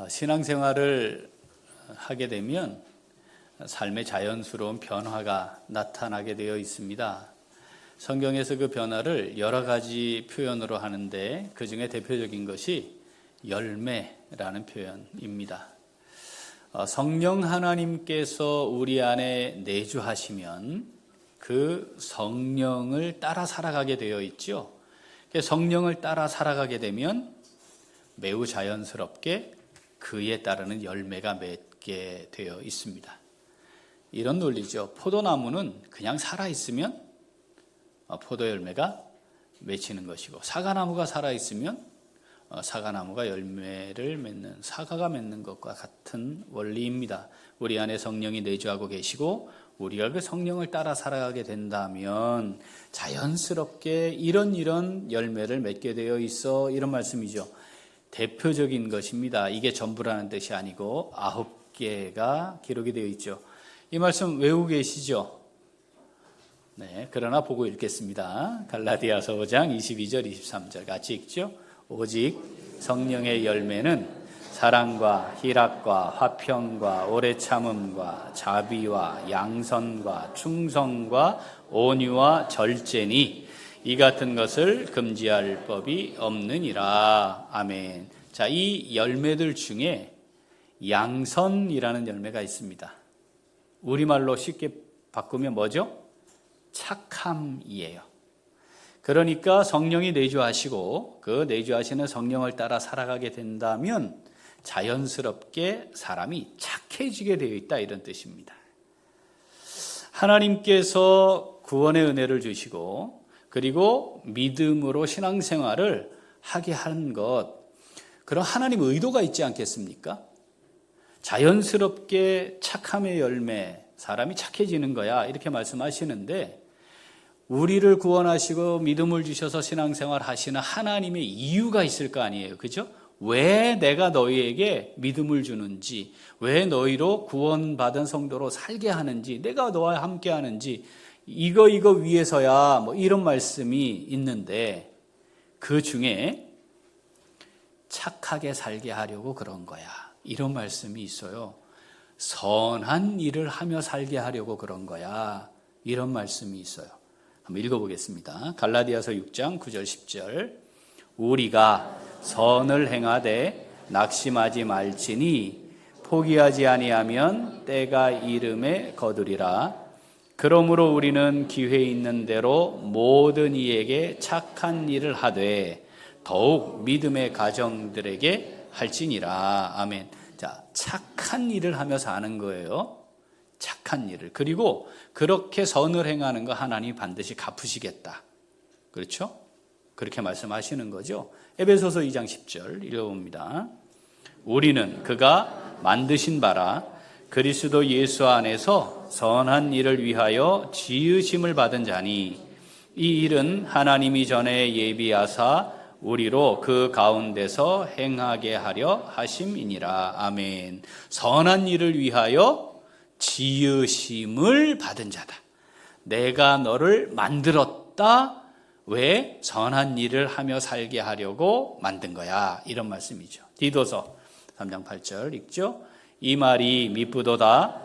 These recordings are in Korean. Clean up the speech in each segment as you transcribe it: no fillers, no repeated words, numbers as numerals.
신앙생활을 하게 되면 삶의 자연스러운 변화가 나타나게 되어 있습니다. 성경에서 그 변화를 여러 가지 표현으로 하는데 그 중에 대표적인 것이 열매라는 표현입니다. 성령 하나님께서 우리 안에 내주하시면 그 성령을 따라 살아가게 되어 있죠. 성령을 따라 살아가게 되면 매우 자연스럽게 그에 따르는 열매가 맺게 되어 있습니다. 이런 논리죠. 포도나무는 그냥 살아있으면 포도 열매가 맺히는 것이고, 사과나무가 살아있으면 사과나무가 열매를 맺는, 사과가 맺는 것과 같은 원리입니다. 우리 안에 성령이 내주하고 계시고 우리가 그 성령을 따라 살아가게 된다면 자연스럽게 이런 열매를 맺게 되어 있어, 이런 말씀이죠. 대표적인 것입니다. 이게 전부라는 뜻이 아니고 9개가 기록이 되어 있죠. 이 말씀 외우고 계시죠? 네, 그러나 보고 읽겠습니다. 갈라디아서 5장 22절 23절 같이 읽죠. 오직 성령의 열매는 사랑과 희락과 화평과 오래 참음과 자비와 양선과 충성과 온유와 절제니 이 같은 것을 금지할 법이 없느니라. 아멘. 자, 이 열매들 중에 양선이라는 열매가 있습니다. 우리말로 쉽게 바꾸면 뭐죠? 착함이에요. 그러니까 성령이 내주하시고 그 내주하시는 성령을 따라 살아가게 된다면 자연스럽게 사람이 착해지게 되어 있다, 이런 뜻입니다. 하나님께서 구원의 은혜를 주시고 그리고 믿음으로 신앙생활을 하게 한 것, 그런 하나님 의도가 있지 않겠습니까? 자연스럽게 착함의 열매, 사람이 착해지는 거야, 이렇게 말씀하시는데, 우리를 구원하시고 믿음을 주셔서 신앙생활 하시는 하나님의 이유가 있을 거 아니에요. 그죠? 왜 내가 너희에게 믿음을 주는지, 왜 너희로 구원받은 성도로 살게 하는지, 내가 너와 함께 하는지, 이거 위해서야, 이런 말씀이 있는데, 그 중에 착하게 살게 하려고 그런 거야, 이런 말씀이 있어요. 선한 일을 하며 살게 하려고 그런 거야, 이런 말씀이 있어요. 한번 읽어보겠습니다. 갈라디아서 6장 9절 10절. 우리가 선을 행하되 낙심하지 말지니 포기하지 아니하면 때가 이름에 거두리라. 그러므로 우리는 기회 있는 대로 모든 이에게 착한 일을 하되 더욱 믿음의 가정들에게 할지니라. 아멘. 자, 착한 일을 하며 사는 거예요. 착한 일을. 그리고 그렇게 선을 행하는 거 하나님이 반드시 갚으시겠다. 그렇죠? 그렇게 말씀하시는 거죠. 에베소서 2장 10절 읽어봅니다. 우리는 그가 만드신 바라 그리스도 예수 안에서 선한 일을 위하여 지으심을 받은 자니 이 일은 하나님이 전에 예비하사 우리로 그 가운데서 행하게 하려 하심이니라. 아멘. 선한 일을 위하여 지으심을 받은 자다. 내가 너를 만들었다. 왜? 선한 일을 하며 살게 하려고 만든 거야, 이런 말씀이죠. 디도서 3장 8절 읽죠. 이 말이 미쁘도다.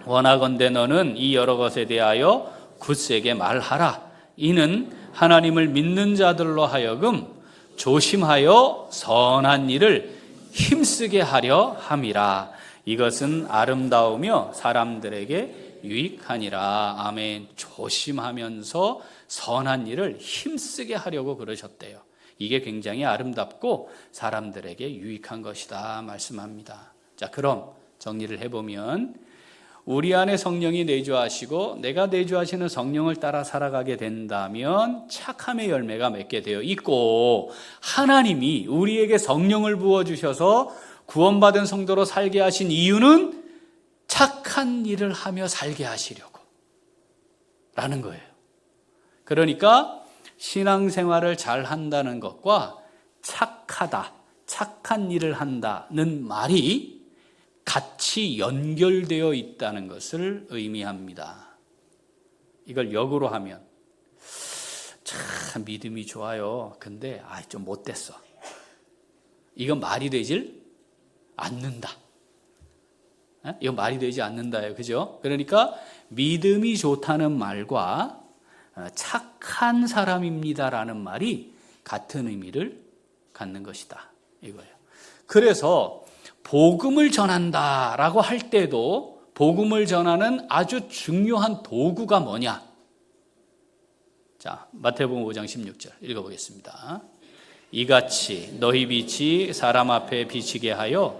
원하건대 너는 이 여러 것에 대하여 굳세게 말하라. 이는 하나님을 믿는 자들로 하여금 조심하여 선한 일을 힘쓰게 하려 함이라. 이것은 아름다우며 사람들에게 유익하니라. 아멘. 조심하면서 선한 일을 힘쓰게 하려고 그러셨대요. 이게 굉장히 아름답고 사람들에게 유익한 것이다 말씀합니다. 자, 그럼 정리를 해보면 우리 안에 성령이 내주하시고 내가 내주하시는 성령을 따라 살아가게 된다면 착함의 열매가 맺게 되어 있고, 하나님이 우리에게 성령을 부어주셔서 구원받은 성도로 살게 하신 이유는 착한 일을 하며 살게 하시려고 라는 거예요. 그러니까 신앙생활을 잘 한다는 것과 착하다, 착한 일을 한다는 말이 같이 연결되어 있다는 것을 의미합니다. 이걸 역으로 하면 참 믿음이 좋아요. 근데 좀 못됐어. 이건 말이 되질 않는다. 이거 말이 되지 않는다예요. 그죠? 그러니까 믿음이 좋다는 말과 착한 사람입니다라는 말이 같은 의미를 갖는 것이다. 이거예요. 그래서 복음을 전한다라고 할 때도 복음을 전하는 아주 중요한 도구가 뭐냐? 자, 마태복음 5장 16절 읽어보겠습니다. 이같이 너희 빛이 사람 앞에 비치게 하여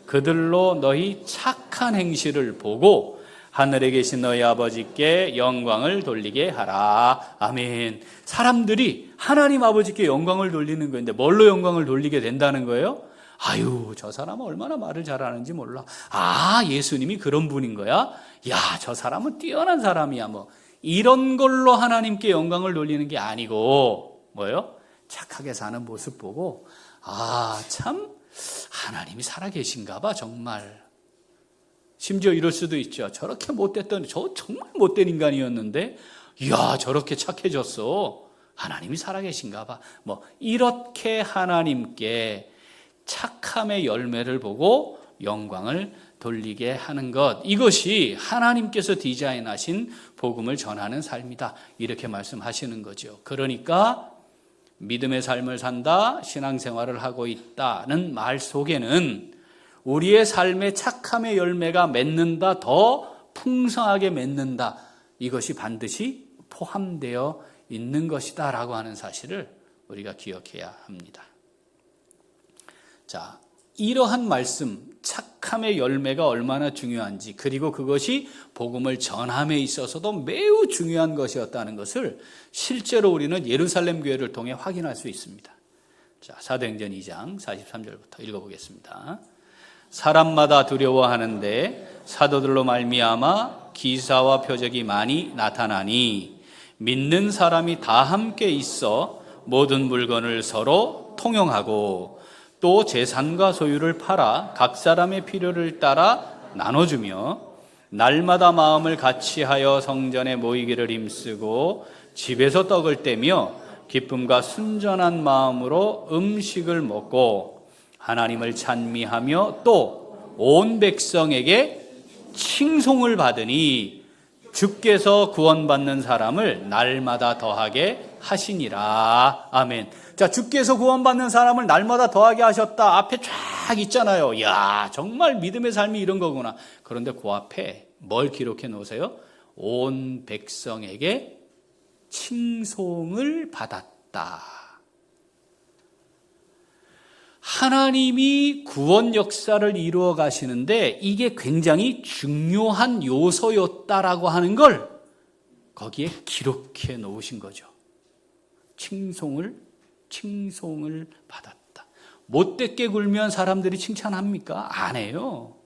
그들로 너희 착한 행실을 보고 하늘에 계신 너희 아버지께 영광을 돌리게 하라. 아멘. 사람들이 하나님 아버지께 영광을 돌리는 건데 뭘로 영광을 돌리게 된다는 거예요? 아유, 저 사람은 얼마나 말을 잘하는지 몰라. 아, 예수님이 그런 분인 거야? 야, 저 사람은 뛰어난 사람이야. 뭐 이런 걸로 하나님께 영광을 돌리는 게 아니고 뭐예요? 착하게 사는 모습 보고 아, 참 하나님이 살아계신가 봐 정말. 심지어 이럴 수도 있죠. 저렇게 못됐던 저 정말 못된 인간이었는데 이야 저렇게 착해졌어. 하나님이 살아계신가 봐. 뭐 이렇게 하나님께 착함의 열매를 보고 영광을 돌리게 하는 것, 이것이 하나님께서 디자인하신 복음을 전하는 삶이다. 이렇게 말씀하시는 거죠. 그러니까 믿음의 삶을 산다, 신앙생활을 하고 있다는 말 속에는 우리의 삶의 착함의 열매가 맺는다, 더 풍성하게 맺는다, 이것이 반드시 포함되어 있는 것이다 라고 하는 사실을 우리가 기억해야 합니다. 자, 이러한 말씀, 착함의 열매가 얼마나 중요한지, 그리고 그것이 복음을 전함에 있어서도 매우 중요한 것이었다는 것을 실제로 우리는 예루살렘 교회를 통해 확인할 수 있습니다. 자, 사도행전 2장 43절부터 읽어보겠습니다. 사람마다 두려워하는데 사도들로 말미암아 기사와 표적이 많이 나타나니 믿는 사람이 다 함께 있어 모든 물건을 서로 통용하고 또 재산과 소유를 팔아 각 사람의 필요를 따라 나눠주며 날마다 마음을 같이하여 성전에 모이기를 힘쓰고 집에서 떡을 떼며 기쁨과 순전한 마음으로 음식을 먹고 하나님을 찬미하며 또 온 백성에게 칭송을 받으니 주께서 구원받는 사람을 날마다 더하게 하시니라. 아멘. 자, 주께서 구원받는 사람을 날마다 더하게 하셨다. 앞에 쫙 있잖아요. 이야, 정말 믿음의 삶이 이런 거구나. 그런데 그 앞에 뭘 기록해 놓으세요? 온 백성에게 칭송을 받았다. 하나님이 구원 역사를 이루어 가시는데 이게 굉장히 중요한 요소였다라고 하는 걸 거기에 기록해 놓으신 거죠. 칭송을 받았다. 못되게 굴면 사람들이 칭찬합니까? 안 해요.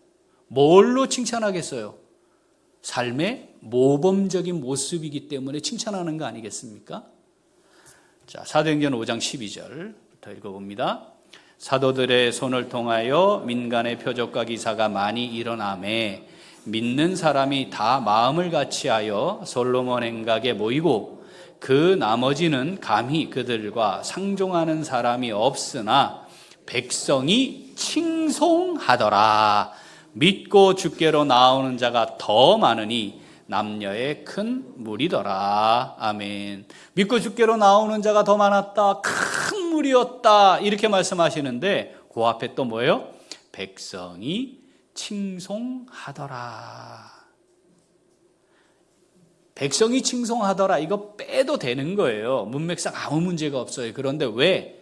뭘로 칭찬하겠어요? 삶의 모범적인 모습이기 때문에 칭찬하는 거 아니겠습니까? 자, 사도행전 5장 12절부터 읽어봅니다. 사도들의 손을 통하여 민간의 표적과 기사가 많이 일어나매 믿는 사람이 다 마음을 같이하여 솔로몬 행각에 모이고 그 나머지는 감히 그들과 상종하는 사람이 없으나 백성이 칭송하더라. 믿고 주께로 나오는 자가 더 많으니 남녀의 큰 무리더라. 아멘. 믿고 주께로 나오는 자가 더 많았다. 큰 무리였다. 이렇게 말씀하시는데 그 앞에 또 뭐예요? 백성이 칭송하더라. 백성이 칭송하더라. 이거 빼도 되는 거예요. 문맥상 아무 문제가 없어요. 그런데 왜?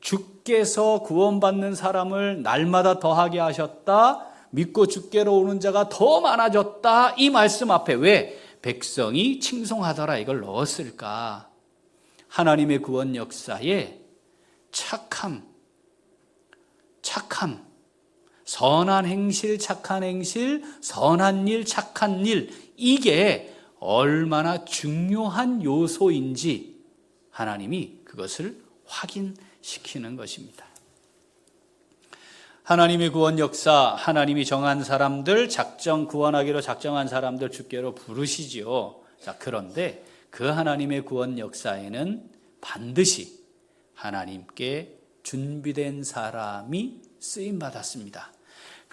주께서 구원받는 사람을 날마다 더하게 하셨다. 믿고 주께로 오는 자가 더 많아졌다. 이 말씀 앞에 왜 백성이 칭송하더라 이걸 넣었을까? 하나님의 구원 역사에 착함, 선한 행실, 착한 행실, 선한 일, 착한 일, 이게 얼마나 중요한 요소인지 하나님이 그것을 확인시키는 것입니다. 하나님의 구원 역사, 하나님이 정한 사람들, 구원하기로 작정한 사람들 주께로 부르시지요. 자, 그런데 그 하나님의 구원 역사에는 반드시 하나님께 준비된 사람이 쓰임받았습니다.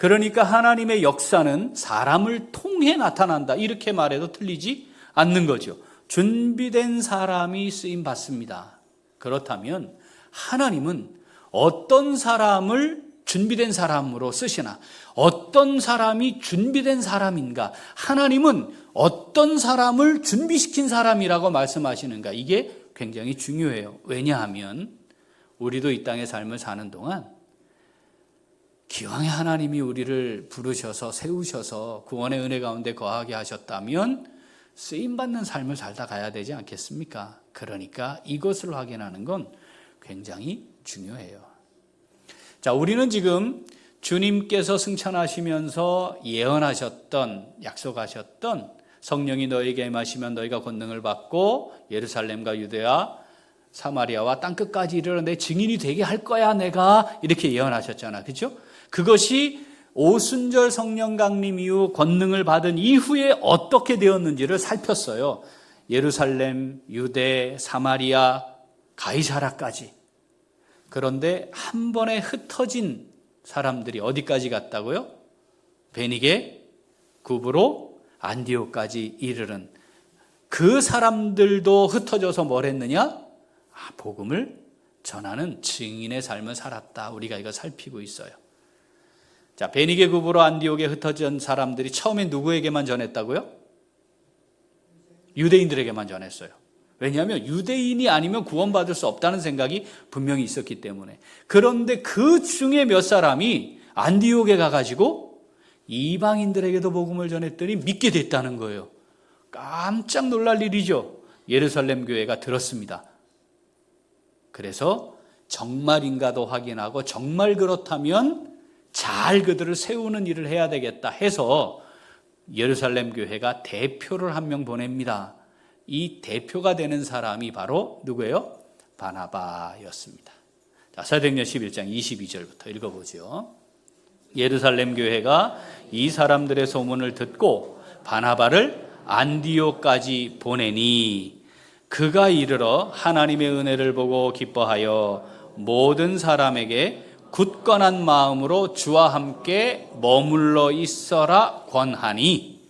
그러니까 하나님의 역사는 사람을 통해 나타난다. 이렇게 말해도 틀리지 않는 거죠. 준비된 사람이 쓰임 받습니다. 그렇다면 하나님은 어떤 사람을 준비된 사람으로 쓰시나, 어떤 사람이 준비된 사람인가, 하나님은 어떤 사람을 준비시킨 사람이라고 말씀하시는가, 이게 굉장히 중요해요. 왜냐하면 우리도 이 땅의 삶을 사는 동안 기왕에 하나님이 우리를 부르셔서 세우셔서 구원의 은혜 가운데 거하게 하셨다면 쓰임받는 삶을 살다 가야 되지 않겠습니까? 그러니까 이것을 확인하는 건 굉장히 중요해요. 자, 우리는 지금 주님께서 승천하시면서 예언하셨던, 약속하셨던 성령이 너에게 임하시면 너희가 권능을 받고 예루살렘과 유대와 사마리아와 땅끝까지 이르러 내 증인이 되게 할 거야 내가, 이렇게 예언하셨잖아. 그렇죠? 그것이 오순절 성령 강림 이후 권능을 받은 이후에 어떻게 되었는지를 살폈어요. 예루살렘, 유대, 사마리아, 가이사라까지. 그런데 한 번에 흩어진 사람들이 어디까지 갔다고요? 베니게, 구브로, 안디옥까지 이르른 그 사람들도 흩어져서 뭘 했느냐? 복음을 전하는 증인의 삶을 살았다. 우리가 이거 살피고 있어요. 자, 베니게, 구브로, 안디옥에 흩어진 사람들이 처음에 누구에게만 전했다고요? 유대인들에게만 전했어요. 왜냐하면 유대인이 아니면 구원받을 수 없다는 생각이 분명히 있었기 때문에. 그런데 그 중에 몇 사람이 안디옥에 가가지고 이방인들에게도 복음을 전했더니 믿게 됐다는 거예요. 깜짝 놀랄 일이죠. 예루살렘 교회가 들었습니다. 그래서 정말인가도 확인하고 정말 그렇다면 잘 그들을 세우는 일을 해야 되겠다 해서 예루살렘 교회가 대표를 한 명 보냅니다. 이 대표가 되는 사람이 바로 누구예요? 바나바였습니다. 자, 사도행전 11장 22절부터 읽어보죠. 예루살렘 교회가 이 사람들의 소문을 듣고 바나바를 안디옥까지 보내니 그가 이르러 하나님의 은혜를 보고 기뻐하여 모든 사람에게 굳건한 마음으로 주와 함께 머물러 있어라 권하니,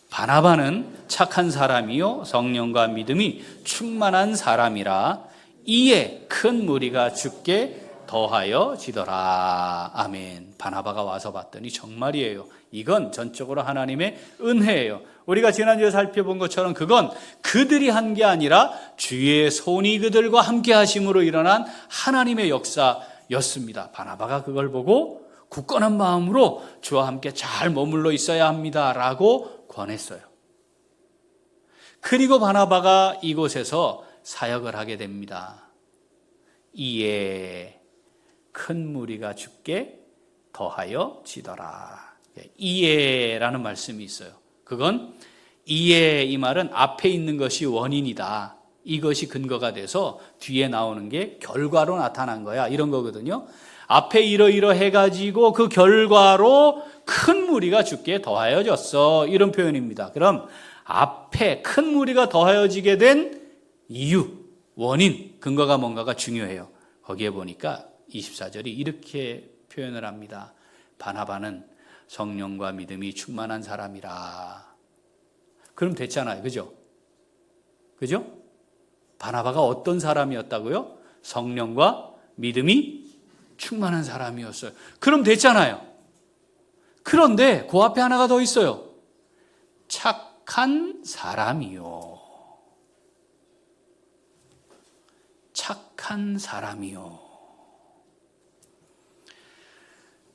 바나바는 착한 사람이요 성령과 믿음이 충만한 사람이라 이에 큰 무리가 주께 더하여 지더라. 아멘. 바나바가 와서 봤더니 정말이에요. 이건 전적으로 하나님의 은혜예요. 우리가 지난주에 살펴본 것처럼 그건 그들이 한 게 아니라 주의 손이 그들과 함께 하심으로 일어난 하나님의 역사였습니다. 바나바가 그걸 보고 굳건한 마음으로 주와 함께 잘 머물러 있어야 합니다 라고 권했어요. 그리고 바나바가 이곳에서 사역을 하게 됩니다. 이에 큰 무리가 주께 더하여 지더라. 이에라는 말씀이 있어요. 그건 이에, 이 말은 앞에 있는 것이 원인이다. 이것이 근거가 돼서 뒤에 나오는 게 결과로 나타난 거야. 이런 거거든요. 앞에 이러이러해가지고 그 결과로 큰 무리가 주께 더하여졌어. 이런 표현입니다. 그럼 앞에 큰 무리가 더하여지게 된 이유, 원인, 근거가 뭔가가 중요해요. 거기에 보니까 24절이 이렇게 표현을 합니다. 바나바는 성령과 믿음이 충만한 사람이라. 그럼 됐잖아요. 그죠? 그죠? 바나바가 어떤 사람이었다고요? 성령과 믿음이 충만한 사람이었어요. 그럼 됐잖아요. 그런데 그 앞에 하나가 더 있어요. 착한 사람이요. 착한 사람이요.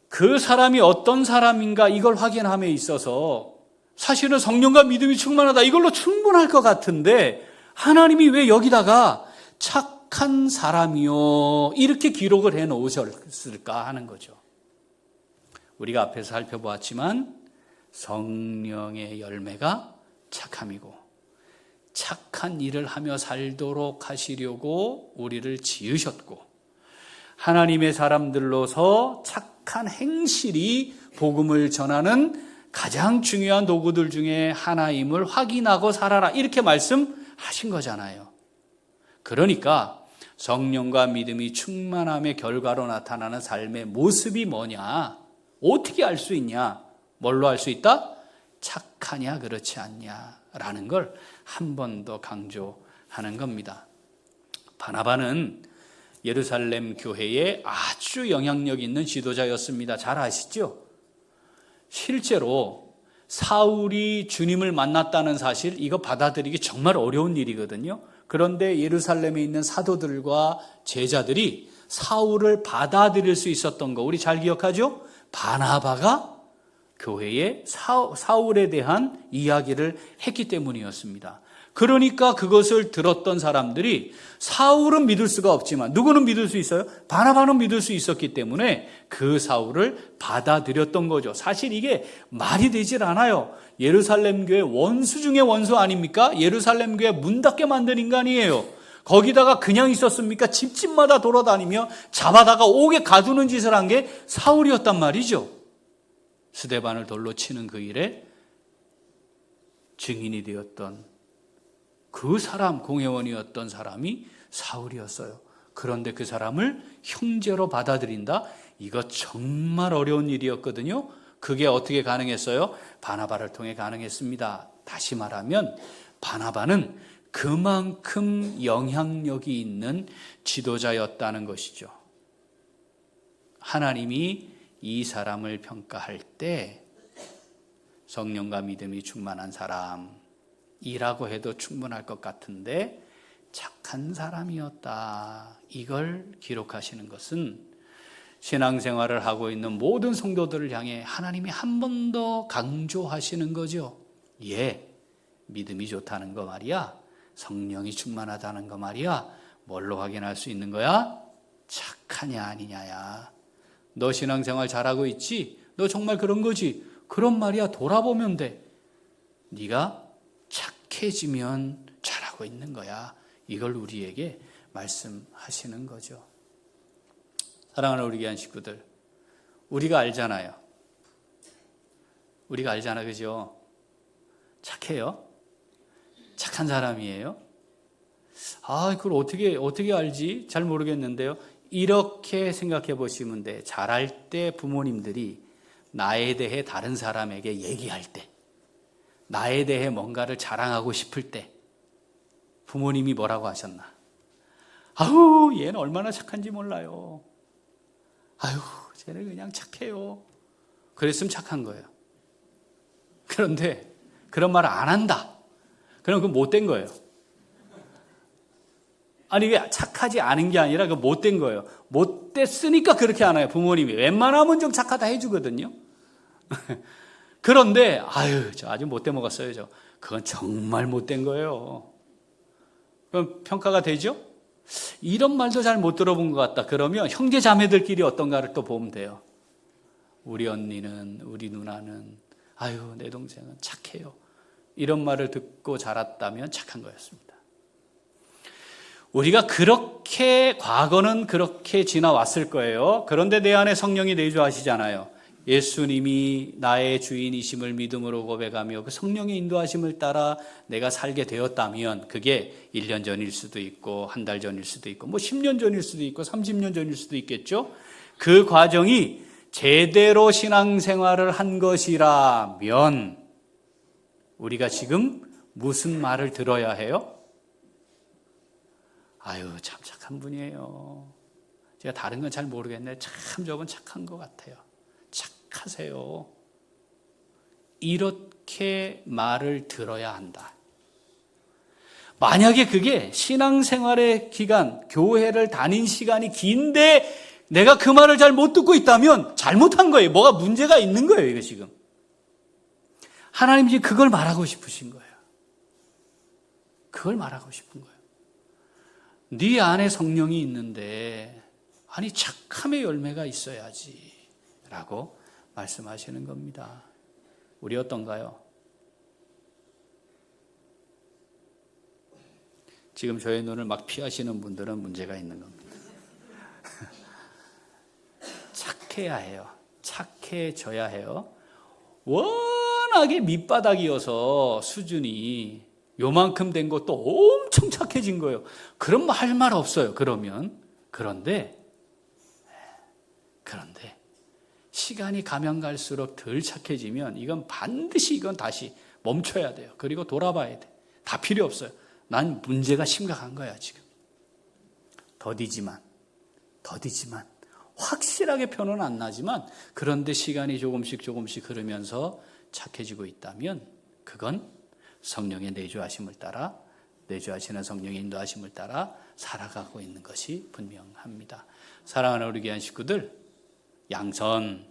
그 사람이 어떤 사람인가 이걸 확인함에 있어서 사실은 성령과 믿음이 충만하다 이걸로 충분할 것 같은데 하나님이 왜 여기다가 착한 사람이요 이렇게 기록을 해 놓으셨을까 하는 거죠. 우리가 앞에서 살펴보았지만 성령의 열매가 착함이고 착한 일을 하며 살도록 하시려고 우리를 지으셨고 하나님의 사람들로서 착한 행실이 복음을 전하는 가장 중요한 도구들 중에 하나임을 확인하고 살아라 이렇게 말씀하신 거잖아요. 그러니까 성령과 믿음이 충만함의 결과로 나타나는 삶의 모습이 뭐냐? 어떻게 알 수 있냐? 뭘로 알 수 있다? 착하냐 그렇지 않냐라는 걸 한 번 더 강조하는 겁니다. 바나바는 예루살렘 교회에 아주 영향력 있는 지도자였습니다. 잘 아시죠? 실제로 사울이 주님을 만났다는 사실, 이거 받아들이기 정말 어려운 일이거든요. 그런데 예루살렘에 있는 사도들과 제자들이 사울을 받아들일 수 있었던 거 우리 잘 기억하죠? 바나바가 교회에 사울에 대한 이야기를 했기 때문이었습니다. 그러니까 그것을 들었던 사람들이 사울은 믿을 수가 없지만 누구는 믿을 수 있어요? 바나바는 믿을 수 있었기 때문에 그 사울을 받아들였던 거죠. 사실 이게 말이 되질 않아요. 예루살렘 교회 원수 중에 원수 아닙니까? 예루살렘 교회 문 닫게 만든 인간이에요. 거기다가 그냥 있었습니까? 집집마다 돌아다니며 잡아다가 옥에 가두는 짓을 한 게 사울이었단 말이죠. 스데반을 돌로 치는 그 일에 증인이 되었던 그 사람, 공회원이었던 사람이 사울이었어요. 그런데 그 사람을 형제로 받아들인다? 이거 정말 어려운 일이었거든요. 그게 어떻게 가능했어요? 바나바를 통해 가능했습니다. 다시 말하면 바나바는 그만큼 영향력이 있는 지도자였다는 것이죠. 하나님이 이 사람을 평가할 때 성령과 믿음이 충만한 사람이라고 해도 충분할 것 같은데 착한 사람이었다. 이걸 기록하시는 것은 신앙생활을 하고 있는 모든 성도들을 향해 하나님이 한 번 더 강조하시는 거죠. 믿음이 좋다는 거 말이야. 성령이 충만하다는 거 말이야. 뭘로 확인할 수 있는 거야? 착하냐 아니냐야. 너 신앙생활 잘하고 있지? 너 정말 그런 거지? 그런 말이야. 돌아보면 돼. 네가 착해지면 잘하고 있는 거야. 이걸 우리에게 말씀하시는 거죠. 사랑하는 우리 귀한 식구들, 우리가 알잖아요. 우리가 알잖아, 그죠? 착해요? 착한 사람이에요? 그걸 어떻게 알지? 잘 모르겠는데요. 이렇게 생각해 보시면 돼. 자랄 때 부모님들이 나에 대해 다른 사람에게 얘기할 때, 나에 대해 뭔가를 자랑하고 싶을 때 부모님이 뭐라고 하셨나? 얘는 얼마나 착한지 몰라요. 쟤는 그냥 착해요. 그랬으면 착한 거예요. 그런데 그런 말을 안 한다. 그럼 그건 못된 거예요. 이게 착하지 않은 게 아니라 그 못된 거예요. 못됐으니까 그렇게 안 해요. 부모님이 웬만하면 좀 착하다 해주거든요. 그런데 저 아주 못돼 먹었어요. 그건 정말 못된 거예요. 그럼 평가가 되죠? 이런 말도 잘 못 들어본 것 같다. 그러면 형제 자매들끼리 어떤가를 또 보면 돼요. 우리 언니는, 우리 누나는, 내 동생은 착해요. 이런 말을 듣고 자랐다면 착한 거였습니다. 우리가 과거는 그렇게 지나왔을 거예요. 그런데 내 안에 성령이 내주하시잖아요. 예수님이 나의 주인이심을 믿음으로 고백하며 그 성령의 인도하심을 따라 내가 살게 되었다면 그게 1년 전일 수도 있고 한 달 전일 수도 있고 10년 전일 수도 있고 30년 전일 수도 있겠죠. 그 과정이 제대로 신앙생활을 한 것이라면 우리가 지금 무슨 말을 들어야 해요? 참 착한 분이에요. 제가 다른 건 잘 모르겠는데 참 저분 착한 것 같아요. 착하세요. 이렇게 말을 들어야 한다. 만약에 그게 신앙생활의 기간, 교회를 다닌 시간이 긴데 내가 그 말을 잘 못 듣고 있다면 잘못한 거예요. 뭐가 문제가 있는 거예요, 이거 지금. 하나님이 그걸 말하고 싶으신 거예요. 그걸 말하고 싶은 거예요. 네 안에 성령이 있는데 착함의 열매가 있어야지 라고 말씀하시는 겁니다. 우리 어떤가요? 지금 저의 눈을 막 피하시는 분들은 문제가 있는 겁니다. 착해야 해요. 착해져야 해요. 워낙에 밑바닥이어서 수준이 요만큼 된 것도 엄청 착해진 거예요. 그럼 할 말 없어요. 그런데 시간이 가면 갈수록 덜 착해지면 이건 반드시 이건 다시 멈춰야 돼요. 그리고 돌아봐야 돼. 다 필요 없어요. 난 문제가 심각한 거야 지금. 더디지만 확실하게 표는 안 나지만 그런데 시간이 조금씩 흐르면서 착해지고 있다면 그건 성령의 내주하심을 따라 내주하시는 성령의 인도하심을 따라 살아가고 있는 것이 분명합니다. 사랑하는 우리 귀한 식구들, 양선,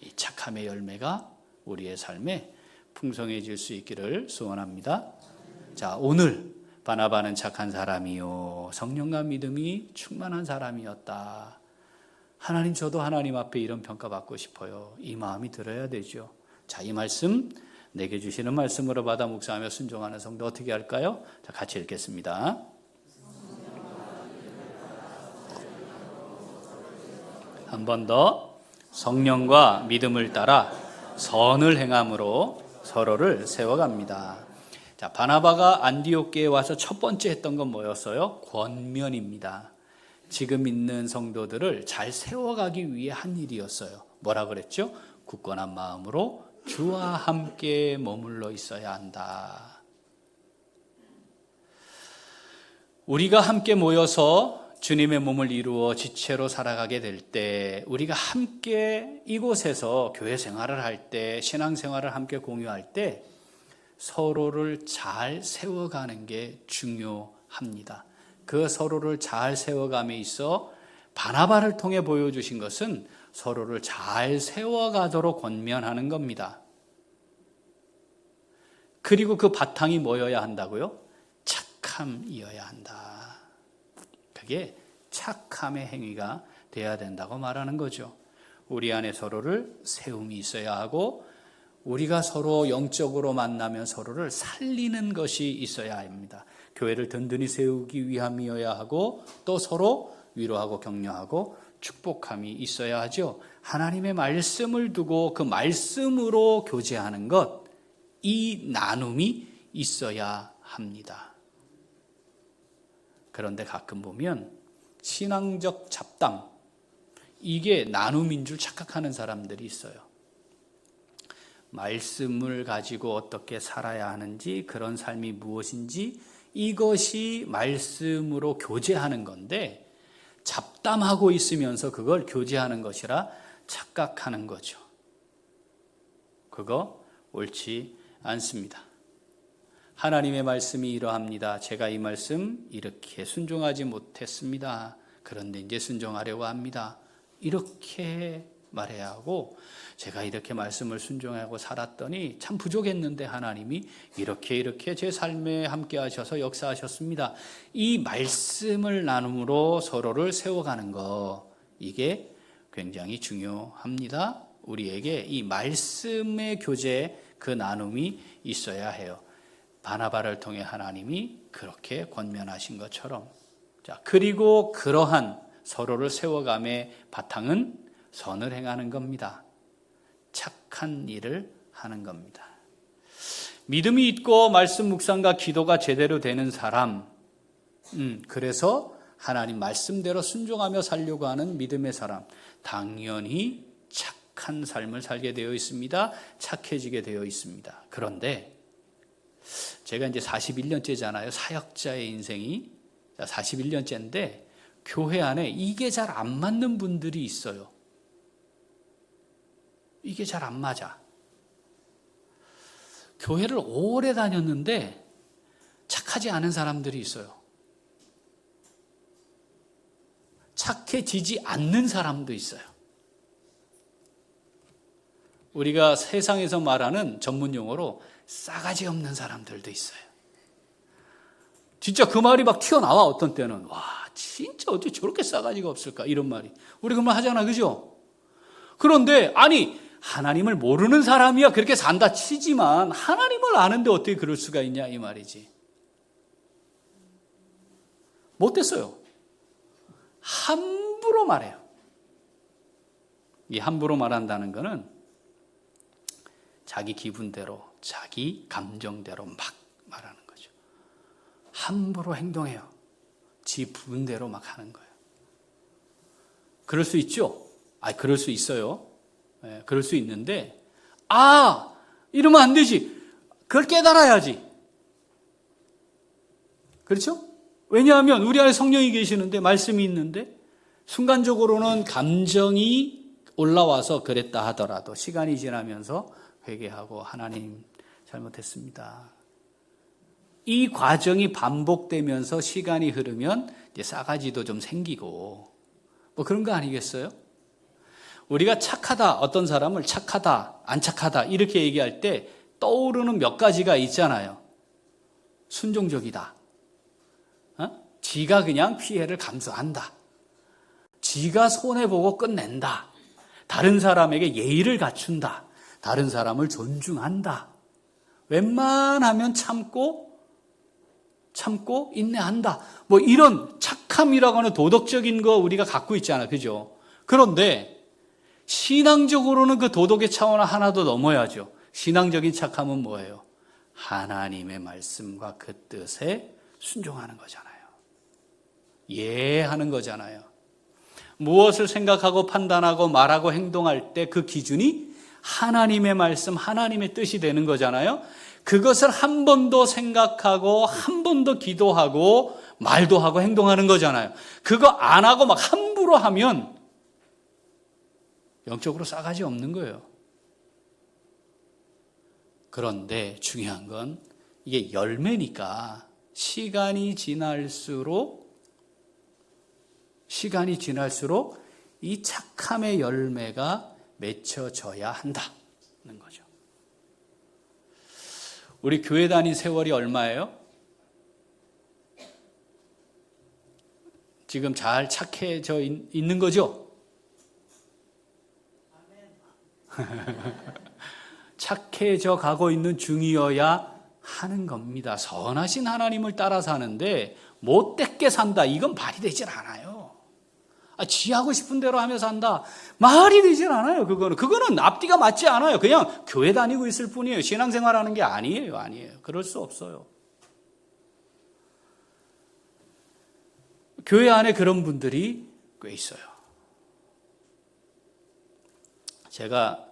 이 착함의 열매가 우리의 삶에 풍성해질 수 있기를 소원합니다. 자, 오늘 바나바는 착한 사람이요 성령과 믿음이 충만한 사람이었다. 하나님, 저도 하나님 앞에 이런 평가받고 싶어요. 이 마음이 들어야 되죠. 자, 이 말씀 내게 주시는 말씀으로 받아 묵상하며 순종하는 성도 어떻게 할까요? 자, 같이 읽겠습니다. 한 번 더. 성령과 믿음을 따라 선을 행함으로 서로를 세워갑니다. 자, 바나바가 안디옥교에 와서 첫 번째 했던 건 뭐였어요? 권면입니다. 지금 있는 성도들을 잘 세워가기 위해 한 일이었어요. 뭐라 그랬죠? 굳건한 마음으로 주와 함께 머물러 있어야 한다. 우리가 함께 모여서 주님의 몸을 이루어 지체로 살아가게 될 때, 우리가 함께 이곳에서 교회 생활을 할 때, 신앙 생활을 함께 공유할 때 서로를 잘 세워가는 게 중요합니다. 그 서로를 잘 세워감에 있어 바나바를 통해 보여주신 것은 서로를 잘 세워가도록 권면하는 겁니다. 그리고 그 바탕이 뭐여야 한다고요? 착함이어야 한다. 그게 착함의 행위가 돼야 된다고 말하는 거죠. 우리 안에 서로를 세움이 있어야 하고 우리가 서로 영적으로 만나면 서로를 살리는 것이 있어야 합니다. 교회를 든든히 세우기 위함이어야 하고 또 서로 위로하고 격려하고 축복함이 있어야 하죠. 하나님의 말씀을 두고 그 말씀으로 교제하는 것, 이 나눔이 있어야 합니다. 그런데 가끔 보면 신앙적 잡담, 이게 나눔인 줄 착각하는 사람들이 있어요. 말씀을 가지고 어떻게 살아야 하는지, 그런 삶이 무엇인지, 이것이 말씀으로 교제하는 건데 잡담하고 있으면서 그걸 교제하는 것이라 착각하는 거죠. 그거 옳지 않습니다. 하나님의 말씀이 이러합니다. 제가 이 말씀 이렇게 순종하지 못했습니다. 그런데 이제 순종하려고 합니다. 이렇게 말해야 하고, 제가 이렇게 말씀을 순종하고 살았더니 참 부족했는데 하나님이 이렇게 제 삶에 함께 하셔서 역사하셨습니다. 이 말씀을 나눔으로 서로를 세워가는 거, 이게 굉장히 중요합니다. 우리에게 이 말씀의 교제, 그 나눔이 있어야 해요. 바나바를 통해 하나님이 그렇게 권면하신 것처럼. 자, 그리고 그러한 서로를 세워감의 바탕은 선을 행하는 겁니다. 착한 일을 하는 겁니다. 믿음이 있고 말씀 묵상과 기도가 제대로 되는 사람, 그래서 하나님 말씀대로 순종하며 살려고 하는 믿음의 사람, 당연히 착한 삶을 살게 되어 있습니다. 착해지게 되어 있습니다. 그런데 제가 이제 41년째잖아요. 사역자의 인생이 41년째인데 교회 안에 이게 잘 안 맞는 분들이 있어요. 이게 잘 안 맞아. 교회를 오래 다녔는데 착하지 않은 사람들이 있어요. 착해지지 않는 사람도 있어요. 우리가 세상에서 말하는 전문 용어로 싸가지 없는 사람들도 있어요. 진짜 그 말이 막 튀어나와. 어떤 때는 와, 진짜 어떻게 저렇게 싸가지가 없을까, 이런 말이. 우리 그 말 하잖아, 그죠? 그런데 아니, 하나님을 모르는 사람이야 그렇게 산다 치지만 하나님을 아는데 어떻게 그럴 수가 있냐, 이 말이지. 못됐어요. 함부로 말해요. 이 함부로 말한다는 거는 자기 기분대로, 자기 감정대로 막 말하는 거죠. 함부로 행동해요. 지 부분대로 막 하는 거예요. 그럴 수 있죠? 그럴 수 있어요. 그럴 수 있는데, 이러면 안 되지. 그걸 깨달아야지. 그렇죠? 왜냐하면 우리 안에 성령이 계시는데, 말씀이 있는데, 순간적으로는 감정이 올라와서 그랬다 하더라도 시간이 지나면서 회개하고 하나님 잘못했습니다. 이 과정이 반복되면서 시간이 흐르면 이제 싸가지도 좀 생기고 뭐 그런 거 아니겠어요? 우리가 착하다, 어떤 사람을 착하다, 안 착하다 이렇게 얘기할 때 떠오르는 몇 가지가 있잖아요. 순종적이다. 지가 그냥 피해를 감수한다. 지가 손해보고 끝낸다. 다른 사람에게 예의를 갖춘다. 다른 사람을 존중한다. 웬만하면 참고 인내한다. 뭐 이런 착함이라고 하는 도덕적인 거 우리가 갖고 있잖아요. 그죠? 그런데 신앙적으로는 그 도덕의 차원을 하나도 넘어야죠. 신앙적인 착함은 뭐예요? 하나님의 말씀과 그 뜻에 순종하는 거잖아요. 하는 거잖아요. 무엇을 생각하고 판단하고 말하고 행동할 때 그 기준이 하나님의 말씀, 하나님의 뜻이 되는 거잖아요. 그것을 한 번 더 생각하고 한 번 더 기도하고 말도 하고 행동하는 거잖아요. 그거 안 하고 막 함부로 하면 영적으로 싸가지 없는 거예요. 그런데 중요한 건 이게 열매니까 시간이 지날수록 이 착함의 열매가 맺혀져야 한다는 거죠. 우리 교회 다닌 세월이 얼마예요? 지금 잘 착해져 있는 거죠? 착해져 가고 있는 중이어야 하는 겁니다. 선하신 하나님을 따라 사는데 못되게 산다. 이건 말이 되질 않아요. 지 하고 싶은 대로 하며 산다. 말이 되질 않아요. 그거는 앞뒤가 맞지 않아요. 그냥 교회 다니고 있을 뿐이에요. 신앙생활하는 게 아니에요. 그럴 수 없어요. 교회 안에 그런 분들이 꽤 있어요. 제가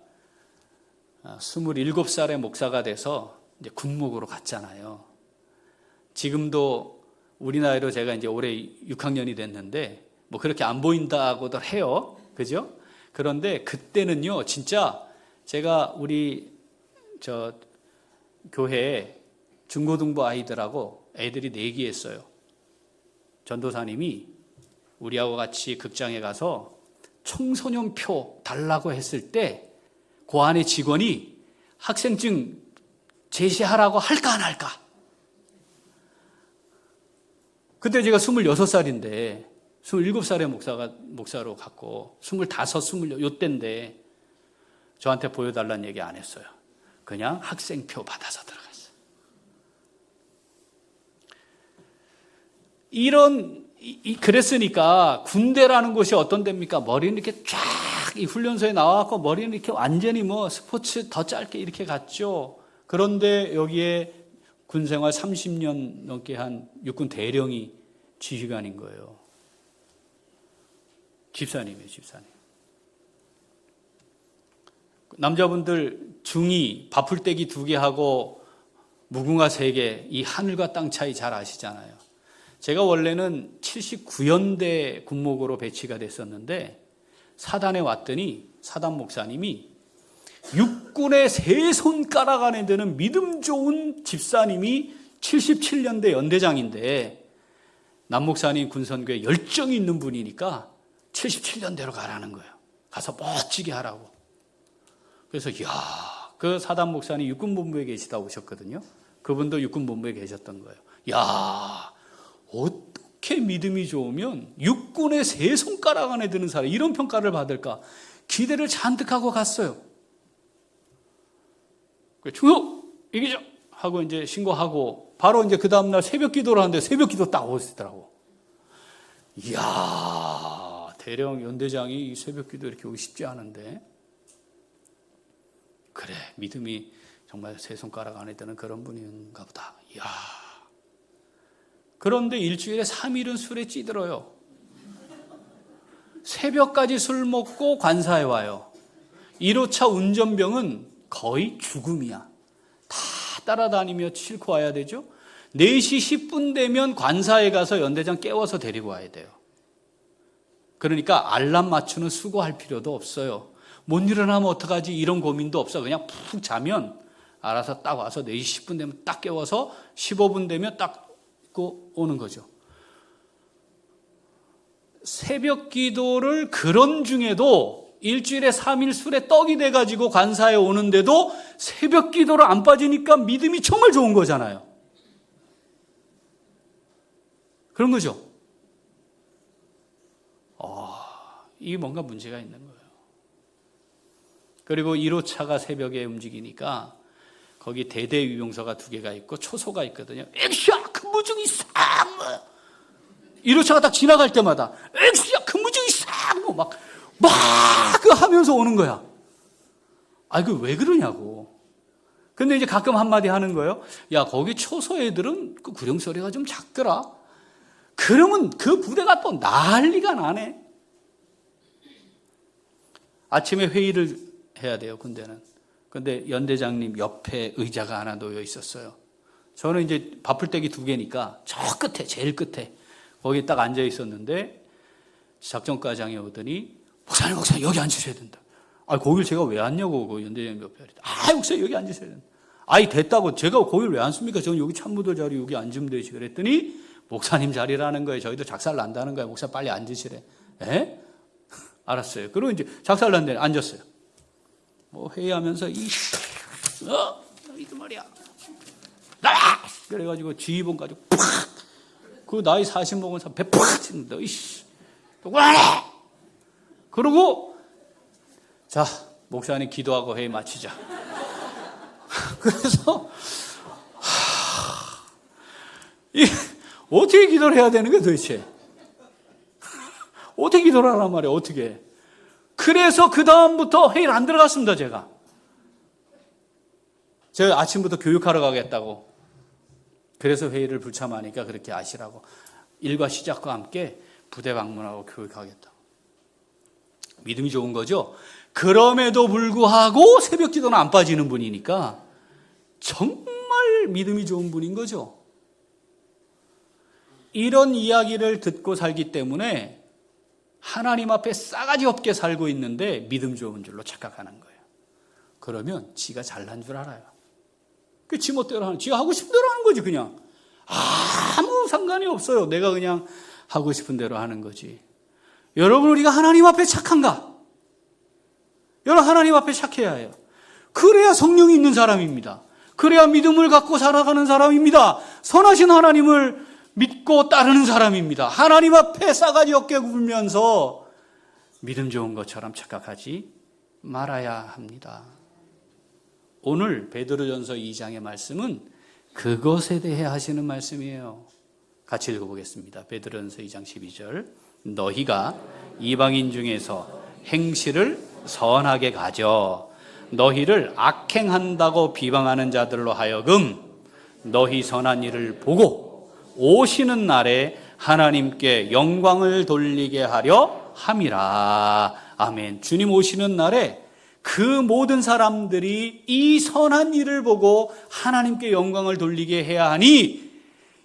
27살의 목사가 돼서 이제 군목으로 갔잖아요. 지금도 우리 나이로 제가 이제 올해 6학년이 됐는데 뭐 그렇게 안 보인다고들 해요. 그죠? 그런데 그때는요, 진짜 제가 우리 교회에 중고등부 아이들하고 애들이 내기했어요. 전도사님이 우리하고 같이 극장에 가서 청소년표 달라고 했을 때 그 안에 직원이 학생증 제시하라고 할까 안 할까? 그때 제가 26살인데 27살의 목사로 갔고 25, 26 요때인데 저한테 보여달라는 얘기 안 했어요. 그냥 학생표 받아서 들어갔어요. 그랬으니까 군대라는 곳이 어떤 데입니까? 머리는 이렇게 쫙 이 훈련소에 나와서 머리는 이렇게 완전히 뭐 스포츠 더 짧게 이렇게 갔죠. 그런데 여기에 군생활 30년 넘게 한 육군 대령이 지휘관인 거예요. 집사님이에요, 집사님. 남자분들 중이 밥풀떼기 2개 하고 무궁화 3개, 이 하늘과 땅 차이 잘 아시잖아요. 제가 원래는 79연대 군목으로 배치가 됐었는데 사단에 왔더니 사단 목사님이 육군의 3손가락 안에 드는 믿음 좋은 집사님이 77년대 연대장인데 남 목사님 군선교에 열정이 있는 분이니까 77년대로 가라는 거예요. 가서 멋지게 하라고. 그래서 그 사단 목사님 육군본부에 계시다 오셨거든요. 그분도 육군본부에 계셨던 거예요. 어떻게 믿음이 좋으면 육군의 3손가락 안에 드는 사람 이런 평가를 받을까? 기대를 잔뜩 하고 갔어요. 중요 이기죠 하고 이제 신고하고 바로 이제 그 다음날 새벽 기도를 하는데 새벽 기도 딱 오시더라고. 대령 연대장이 새벽 기도 이렇게 오기 쉽지 않은데. 그래, 믿음이 정말 3손가락 안에 드는 그런 분인가 보다. 그런데 일주일에 3일은 술에 찌들어요. 새벽까지 술 먹고 관사에 와요. 1호차 운전병은 거의 죽음이야. 다 따라다니며 싣고 와야 되죠. 4시 10분 되면 관사에 가서 연대장 깨워서 데리고 와야 돼요. 그러니까 알람 맞추는 수고할 필요도 없어요. 못 일어나면 어떡하지 이런 고민도 없어. 그냥 푹 자면 알아서 딱 와서 4시 10분 되면 딱 깨워서 15분 되면 딱 오는 거죠. 새벽 기도를 그런 중에도 일주일에 3일 술에 떡이 돼가지고 관사에 오는데도 새벽 기도를 안 빠지니까 믿음이 정말 좋은 거잖아요. 그런 거죠. 이게 뭔가 문제가 있는 거예요. 그리고 1호차가 새벽에 움직이니까 거기 대대유용소가 2개가 있고 초소가 있거든요. 액시야 근무 중 이상 1호차가 딱 지나갈 때마다 액시야 근무 중 이상 막 하면서 오는 거야. 그 왜 그러냐고. 근데 이제 가끔 한마디 하는 거예요. 야, 거기 초소 애들은 그 구령 소리가 좀 작더라. 그러면 그 부대가 또 난리가 나네. 아침에 회의를 해야 돼요, 군대는. 근데 연대장님 옆에 의자가 하나 놓여 있었어요. 저는 이제 바풀떼기 2개니까 저 끝에, 제일 끝에 거기 딱 앉아 있었는데 작전과장이 오더니 목사님 여기 앉으셔야 된다. 거길 제가 왜 앉냐고 그 연대장님 옆에. 목사님 여기 앉으셔야 된다. 됐다고 제가 거길 왜 앉습니까? 저는 여기 참모들 자리 여기 앉으면 되지. 그랬더니 목사님 자리라는 거예요. 저희도 작살 난다는 거예요. 목사 빨리 앉으시래. 에? 알았어요. 그리고 이제 작살 난데 앉았어요. 회의하면서 이게 말이야. 나와! 그래가지고 지휘봉 가지고 팍! 그 나이 40 먹은 사람 배 팍! 치는다. 그만해! 그러고 자, 목사님 기도하고 회의 마치자. 그래서 어떻게 기도를 해야 되는 거야 도대체? 어떻게 기도를 하란 말이야, 어떻게. 그래서 그 다음부터 회의를 안 들어갔습니다, 제가 아침부터 교육하러 가겠다고. 그래서 회의를 불참하니까 그렇게 아시라고. 일과 시작과 함께 부대 방문하고 교육하겠다고. 믿음이 좋은 거죠. 그럼에도 불구하고 새벽 기도는 안 빠지는 분이니까 정말 믿음이 좋은 분인 거죠. 이런 이야기를 듣고 살기 때문에 하나님 앞에 싸가지 없게 살고 있는데 믿음 좋은 줄로 착각하는 거예요. 그러면 지가 잘난 줄 알아요. 그 지멋대로 하는, 지가 하고 싶은 대로 하는 거지 그냥. 아무 상관이 없어요. 내가 그냥 하고 싶은 대로 하는 거지. 여러분, 우리가 하나님 앞에 착한가? 여러분, 하나님 앞에 착해야 해요. 그래야 성령이 있는 사람입니다. 그래야 믿음을 갖고 살아가는 사람입니다. 선하신 하나님을 믿고 따르는 사람입니다. 하나님 앞에 싸가지 없게 굴면서 믿음 좋은 것처럼 착각하지 말아야 합니다. 오늘 베드로전서 2장의 말씀은 그것에 대해 하시는 말씀이에요. 같이 읽어보겠습니다. 베드로전서 2장 12절. 너희가 이방인 중에서 행실을 선하게 가져 너희를 악행한다고 비방하는 자들로 하여금 너희 선한 일을 보고 오시는 날에 하나님께 영광을 돌리게 하려 함이라. 아멘. 주님 오시는 날에 그 모든 사람들이 이 선한 일을 보고 하나님께 영광을 돌리게 해야 하니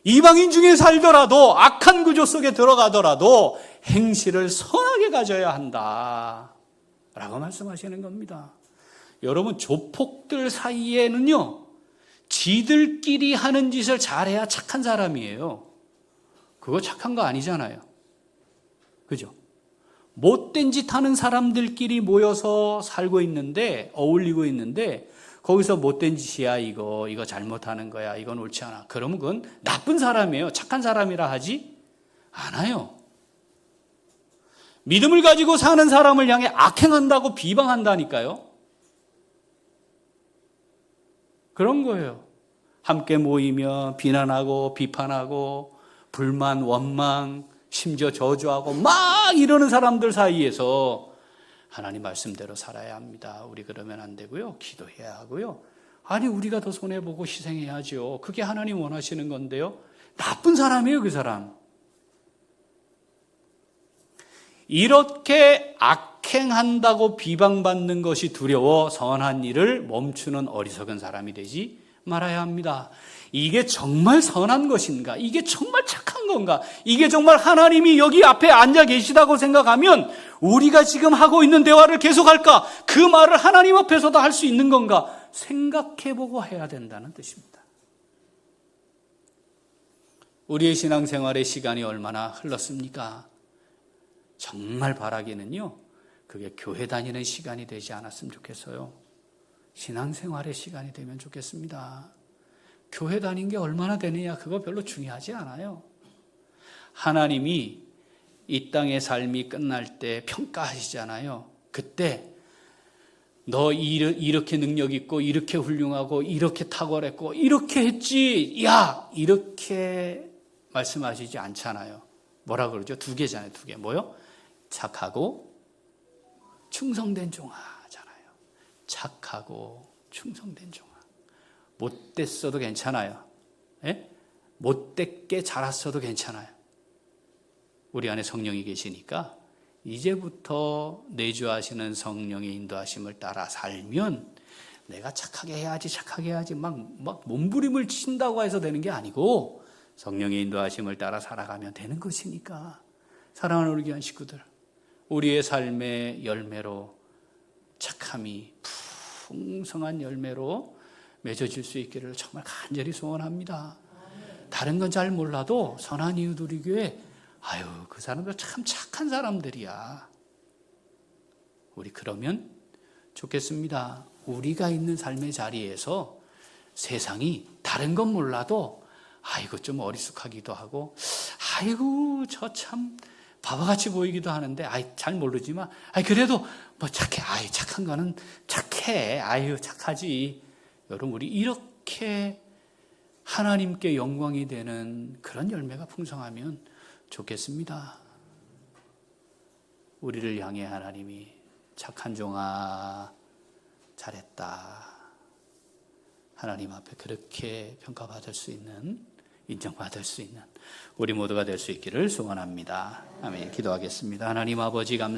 이방인 중에 살더라도 악한 구조 속에 들어가더라도 행실을 선하게 가져야 한다 라고 말씀하시는 겁니다. 여러분, 조폭들 사이에는요, 지들끼리 하는 짓을 잘해야 착한 사람이에요. 그거 착한 거 아니잖아요. 그죠? 못된 짓 하는 사람들끼리 모여서 살고 있는데, 어울리고 있는데, 거기서 못된 짓이야, 이거 잘못하는 거야, 이건 옳지 않아. 그러면 그건 나쁜 사람이에요. 착한 사람이라 하지 않아요. 믿음을 가지고 사는 사람을 향해 악행한다고 비방한다니까요. 그런 거예요. 함께 모이며 비난하고 비판하고 불만, 원망, 심지어 저주하고 막 이러는 사람들 사이에서 하나님 말씀대로 살아야 합니다. 우리 그러면 안 되고요. 기도해야 하고요. 아니, 우리가 더 손해보고 희생해야죠. 그게 하나님 원하시는 건데요. 나쁜 사람이에요, 그 사람. 이렇게 악행한다고 비방받는 것이 두려워 선한 일을 멈추는 어리석은 사람이 되지 말아야 합니다. 이게 정말 선한 것인가? 이게 정말 착한 건가? 이게 정말 하나님이 여기 앞에 앉아 계시다고 생각하면 우리가 지금 하고 있는 대화를 계속할까? 그 말을 하나님 앞에서도 할 수 있는 건가? 생각해보고 해야 된다는 뜻입니다. 우리의 신앙생활의 시간이 얼마나 흘렀습니까? 정말 바라기는요, 그게 교회 다니는 시간이 되지 않았으면 좋겠어요. 신앙생활의 시간이 되면 좋겠습니다. 교회 다닌 게 얼마나 되느냐, 그거 별로 중요하지 않아요. 하나님이 이 땅의 삶이 끝날 때 평가하시잖아요. 그때 너 이렇게 능력 있고 이렇게 훌륭하고 이렇게 탁월했고 이렇게 했지, 야, 이렇게 말씀하시지 않잖아요. 뭐라 그러죠? 2개잖아요. 2개. 뭐요? 착하고 충성된 종아잖아요. 착하고 충성된 종아. 못됐어도 괜찮아요. 예? 못됐게 자랐어도 괜찮아요. 우리 안에 성령이 계시니까 이제부터 내주하시는 성령의 인도하심을 따라 살면 내가 착하게 해야지 막 몸부림을 친다고 해서 되는 게 아니고 성령의 인도하심을 따라 살아가면 되는 것이니까. 사랑하는 우리 귀한 식구들, 우리의 삶의 열매로 착함이 풍성한 열매로 맺어질 수 있기를 정말 간절히 소원합니다. 다른 건 잘 몰라도 선한 이웃 우리 교회, 아유, 그 사람들 참 착한 사람들이야. 우리 그러면 좋겠습니다. 우리가 있는 삶의 자리에서 세상이 다른 건 몰라도 아이고 좀 어리숙하기도 하고, 아이고 저 참 바보같이 보이기도 하는데, 아이 잘 모르지만, 아이 그래도 뭐 착해, 아이 착한 거는 착해, 아유 착하지. 여러분, 우리 이렇게 하나님께 영광이 되는 그런 열매가 풍성하면 좋겠습니다. 우리를 향해 하나님이 착한 종아 잘했다, 하나님 앞에 그렇게 평가받을 수 있는, 인정받을 수 있는 우리 모두가 될 수 있기를 소원합니다. 아멘. 기도하겠습니다. 하나님 아버지 감사합니다.